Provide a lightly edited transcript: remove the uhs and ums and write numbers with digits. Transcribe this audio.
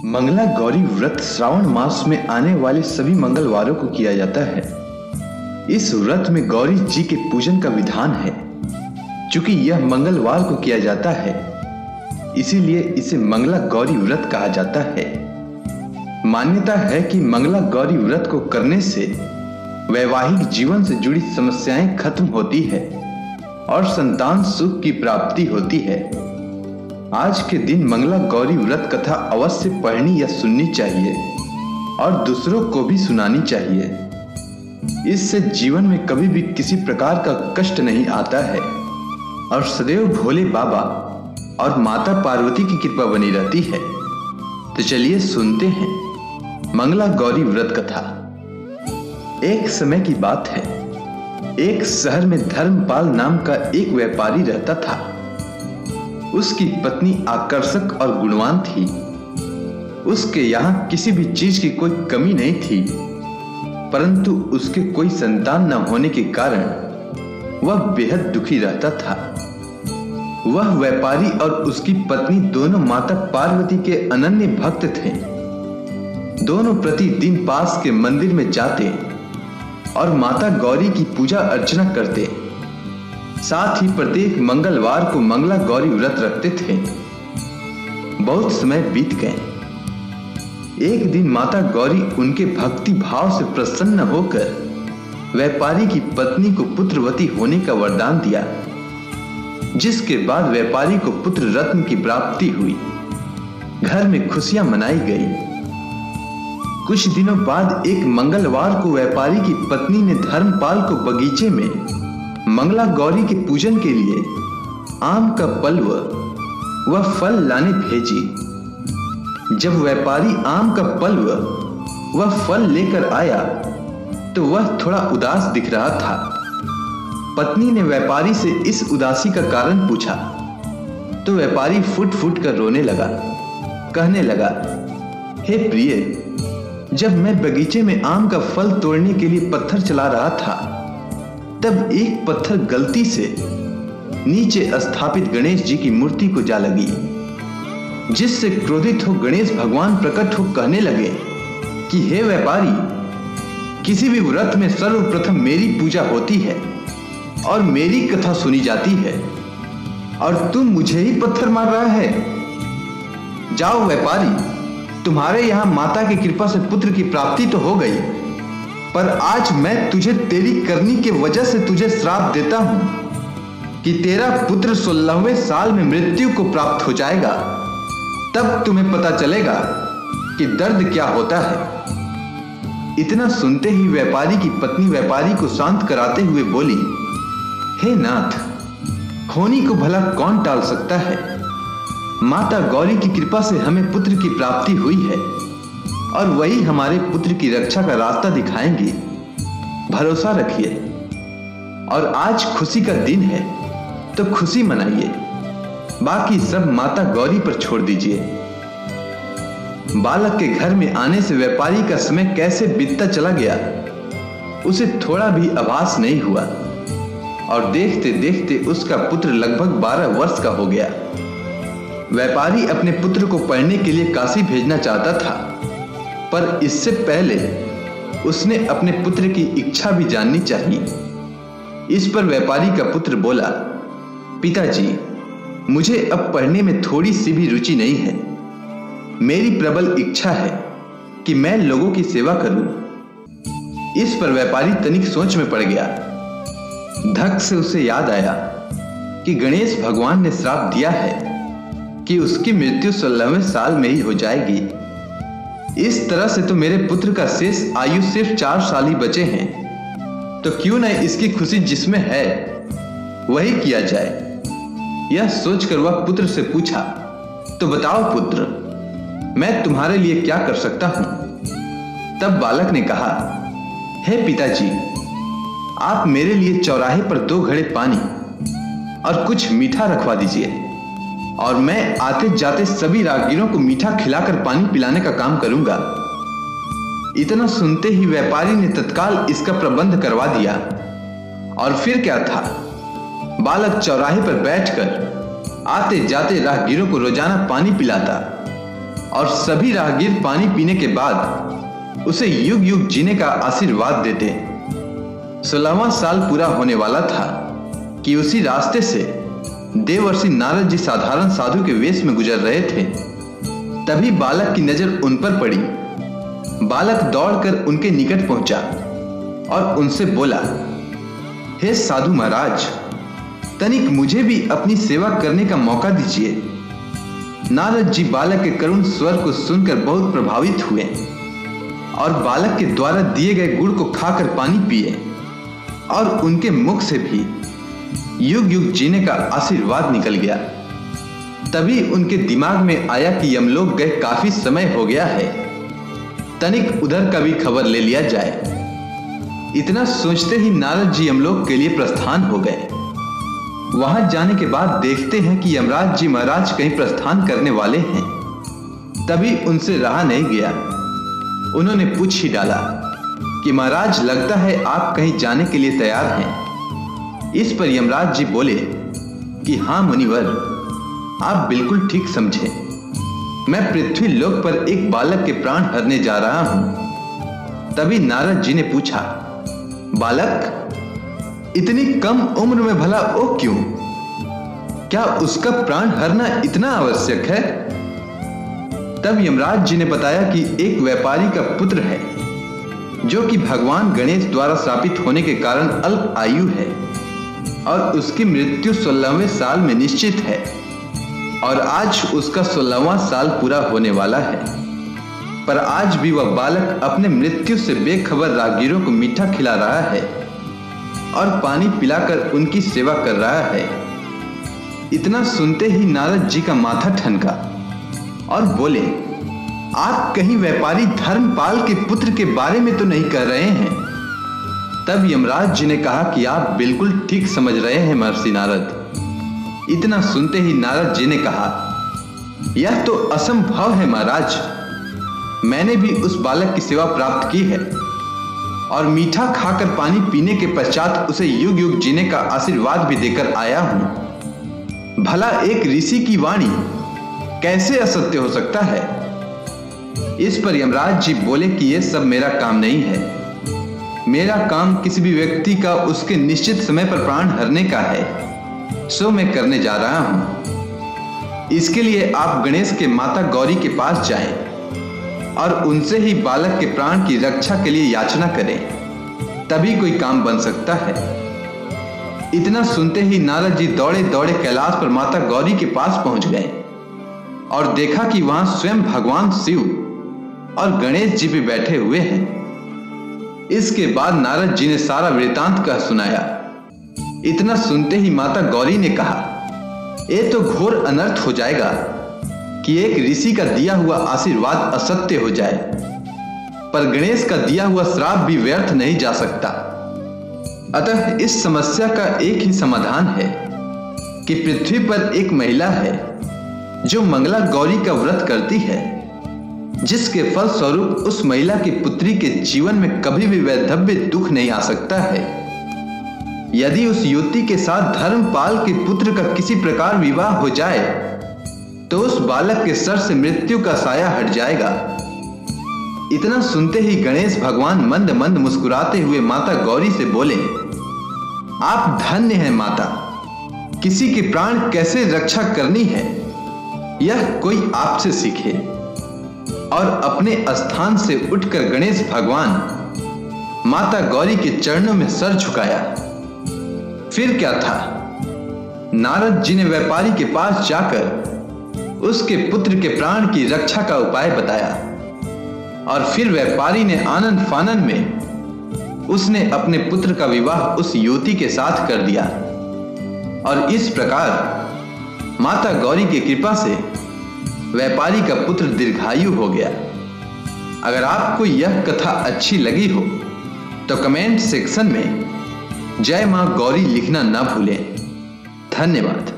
मंगला गौरी व्रत श्रावण मास में आने वाले सभी मंगलवारों को किया जाता है। इस व्रत में गौरी जी के पूजन का विधान है। चूंकि यह मंगलवार को किया जाता है, इसीलिए इसे मंगला गौरी व्रत कहा जाता है। मान्यता है कि मंगला गौरी व्रत को करने से वैवाहिक जीवन से जुड़ी समस्याएं खत्म होती है और संतान सुख की प्राप्ति होती है। आज के दिन मंगला गौरी व्रत कथा अवश्य पढ़नी या सुननी चाहिए और दूसरों को भी सुनानी चाहिए। इससे जीवन में कभी भी किसी प्रकार का कष्ट नहीं आता है और सदैव भोले बाबा और माता पार्वती की कृपा बनी रहती है। तो चलिए सुनते हैं मंगला गौरी व्रत कथा। एक समय की बात है, एक शहर में धर्मपाल नाम का एक व्यापारी रहता था। उसकी पत्नी आकर्षक और गुणवान थी। उसके यहाँ किसी भी चीज की कोई कमी नहीं थी, परंतु उसके कोई संतान न होने के कारण वह बेहद दुखी रहता था। वह व्यापारी और उसकी पत्नी दोनों माता पार्वती के अनन्य भक्त थे। दोनों प्रतिदिन पास के मंदिर में जाते और माता गौरी की पूजा अर्चना करते। साथ ही प्रत्येक मंगलवार को मंगला गौरी व्रत रखते थे। बहुत समय बीत गए। एक दिन माता गौरी उनके भक्ति भाव से प्रसन्न होकर व्यापारी की पत्नी को पुत्रवती होने का वरदान दिया, जिसके बाद व्यापारी को पुत्र रत्न की प्राप्ति हुई। घर में खुशियां मनाई गई। कुछ दिनों बाद एक मंगलवार को व्यापारी की पत्नी ने धर्मपाल को बगीचे में मंगला गौरी के पूजन के लिए आम का पल्व व फल लाने भेजी। जब व्यापारी आम का पल्व व फल लेकर आया तो वह थोड़ा उदास दिख रहा था। पत्नी ने व्यापारी से इस उदासी का कारण पूछा तो व्यापारी फुट फुट कर रोने लगा। कहने लगा, हे प्रिय, जब मैं बगीचे में आम का फल तोड़ने के लिए पत्थर चला रहा था, तब एक पत्थर गलती से नीचे स्थापित गणेश जी की मूर्ति को जा लगी, जिससे क्रोधित हो गणेश भगवान प्रकट हो कहने लगे कि हे व्यापारी, किसी भी व्रत में सर्वप्रथम मेरी पूजा होती है और मेरी कथा सुनी जाती है, और तुम मुझे ही पत्थर मार रहा है। जाओ व्यापारी, तुम्हारे यहां माता की कृपा से पुत्र की प्राप्ति तो हो गई, पर आज मैं तुझे तेरी करनी के वजह से तुझे श्राप देता हूं कि तेरा पुत्र 16वें साल में मृत्यु को प्राप्त हो जाएगा। तब तुम्हें पता चलेगा कि दर्द क्या होता है। इतना सुनते ही व्यापारी की पत्नी व्यापारी को शांत कराते हुए बोली, हे नाथ, होनी को भला कौन टाल सकता है। माता गौरी की कृपा से हमें पुत्र की प्राप्ति हुई है और वही हमारे पुत्र की रक्षा का रास्ता दिखाएंगे। भरोसा रखिए। और आज खुशी का दिन है तो खुशी मनाइए, बाकी सब माता गौरी पर छोड़ दीजिए। बालक के घर में आने से व्यापारी का समय कैसे बीतता चला गया, उसे थोड़ा भी आभास नहीं हुआ और देखते देखते उसका पुत्र लगभग 12 वर्ष का हो गया। व्यापारी अपने पुत्र को पढ़ने के लिए काशी भेजना चाहता था, पर इससे पहले उसने अपने पुत्र की इच्छा भी जाननी चाहिए। इस पर व्यापारी का पुत्र बोला, पिताजी, मुझे अब पढ़ने में थोड़ी सी भी रुचि नहीं है। मेरी प्रबल इच्छा है कि मैं लोगों की सेवा करूं। इस पर व्यापारी तनिक सोच में पड़ गया। धक से उसे याद आया कि गणेश भगवान ने श्राप दिया है कि उसकी मृत्यु 16वें साल में ही हो जाएगी। इस तरह से तो मेरे पुत्र का शेष आयु सिर्फ 4 साल ही बचे हैं, तो क्यों न इसकी खुशी जिसमें है वही किया जाए। यह सोचकर वह पुत्र से पूछा, तो बताओ पुत्र, मैं तुम्हारे लिए क्या कर सकता हूं। तब बालक ने कहा, हे पिताजी, आप मेरे लिए चौराहे पर 2 घड़े पानी और कुछ मीठा रखवा दीजिए, और मैं आते जाते सभी राहगीरों को मीठा खिलाकर पानी पिलाने का काम करूंगा। इतना सुनते ही व्यापारी ने तत्काल इसका प्रबंध करवा दिया। और फिर क्या था, बालक चौराहे पर बैठकर आते जाते राहगीरों को रोजाना पानी पिलाता और सभी राहगीर पानी पीने के बाद उसे युग युग जीने का आशीर्वाद देते। 16वां साल पूरा होने वाला था कि उसी रास्ते से देवर्षि नारद जी साधारण साधु के वेश में गुजर रहे थे। तभी बालक की नजर उन पर पड़ी। बालक दौड़कर उनके निकट पहुंचा और उनसे बोला, हे साधु महाराज, तनिक मुझे भी अपनी सेवा करने का मौका दीजिए। नारद जी बालक के करुण स्वर को सुनकर बहुत प्रभावित हुए और बालक के द्वारा दिए गए गुड़ को खाकर पानी पिए और उनके मुख से भी युग युग जीने का आशीर्वाद निकल गया। तभी उनके दिमाग में आया कि यमलोक गए काफी समय हो गया है, तनिक उधर का भी खबर ले लिया जाए। इतना सोचते ही नारद जी यमलोक के लिए प्रस्थान हो गए। वहां जाने के बाद देखते हैं कि यमराज जी महाराज कहीं प्रस्थान करने वाले हैं। तभी उनसे रहा नहीं गया, उन्होंने पूछ ही डाला कि महाराज, लगता है आप कहीं जाने के लिए तैयार हैं। इस पर यमराज जी बोले कि हाँ मुनिवर, आप बिल्कुल ठीक समझे। मैं पृथ्वी लोक पर एक बालक के प्राण हरने जा रहा हूं। तभी नारद जी ने पूछा, बालक, इतनी कम उम्र में भला वो क्यों? क्या उसका प्राण हरना इतना आवश्यक है? तब यमराज जी ने बताया कि एक व्यापारी का पुत्र है जो कि भगवान गणेश द्वारा शापित होने के कारण अल्प आयु है और उसकी मृत्यु 16वें साल में निश्चित है और आज उसका 16वां साल पूरा होने वाला है। पर आज भी वह बालक अपने मृत्यु से बेखबर राहगीरों को मीठा खिला रहा है और पानी पिलाकर उनकी सेवा कर रहा है। इतना सुनते ही नारद जी का माथा ठनका और बोले, आप कहीं व्यापारी धर्मपाल के पुत्र के बारे में तो नहीं कह रहे हैं? तब यमराज जी ने कहा कि आप बिल्कुल ठीक समझ रहे हैं महर्षि नारद। इतना सुनते ही नारद जी ने कहा, यह तो असंभव है महाराज। मैंने भी उस बालक की सेवा प्राप्त की है और मीठा खाकर पानी पीने के पश्चात उसे युग युग जीने का आशीर्वाद भी देकर आया हूं। भला एक ऋषि की वाणी कैसे असत्य हो सकता है? इस पर यमराज जी बोले कि यह सब मेरा काम नहीं है। मेरा काम किसी भी व्यक्ति का उसके निश्चित समय पर प्राण हरने का है, सो मैं करने जा रहा हूं। इसके लिए आप गणेश के माता गौरी के पास जाएं और उनसे ही बालक के प्राण की रक्षा के लिए याचना करें, तभी कोई काम बन सकता है। इतना सुनते ही नारद जी दौड़े दौड़े कैलाश पर माता गौरी के पास पहुंच गए और देखा कि वहां स्वयं भगवान शिव और गणेश जी भी बैठे हुए हैं। इसके बाद नारद जी ने सारा वृतांत कह सुनाया। इतना सुनते ही माता गौरी ने कहा, ये तो घोर अनर्थ हो जाएगा कि एक ऋषि का दिया हुआ आशीर्वाद असत्य हो जाए, पर गणेश का दिया हुआ श्राप भी व्यर्थ नहीं जा सकता। अतः इस समस्या का एक ही समाधान है कि पृथ्वी पर एक महिला है जो मंगला गौरी का व्रत करती है, जिसके फल स्वरूप उस महिला की पुत्री के जीवन में कभी भी वैधव्य दुख नहीं आ सकता है। यदि उस युवती के साथ धर्मपाल के पुत्र का किसी प्रकार विवाह हो जाए तो उस बालक के सर से मृत्यु का साया हट जाएगा। इतना सुनते ही गणेश भगवान मंद मंद मुस्कुराते हुए माता गौरी से बोले, आप धन्य हैं माता। किसी के प्राण कैसे रक्षा करनी है यह कोई आपसे सीखे। और अपने स्थान से उठकर गणेश भगवान माता गौरी के चरणों में सर झुकाया। फिर क्या था, नारद जी ने व्यापारी के पास जाकर उसके पुत्र के प्राण की रक्षा का उपाय बताया और फिर व्यापारी ने आनंद फानन में उसने अपने पुत्र का विवाह उस युवती के साथ कर दिया और इस प्रकार माता गौरी की कृपा से व्यापारी का पुत्र दीर्घायु हो गया। अगर आपको यह कथा अच्छी लगी हो तो कमेंट सेक्शन में जय मां गौरी लिखना ना भूलें। धन्यवाद।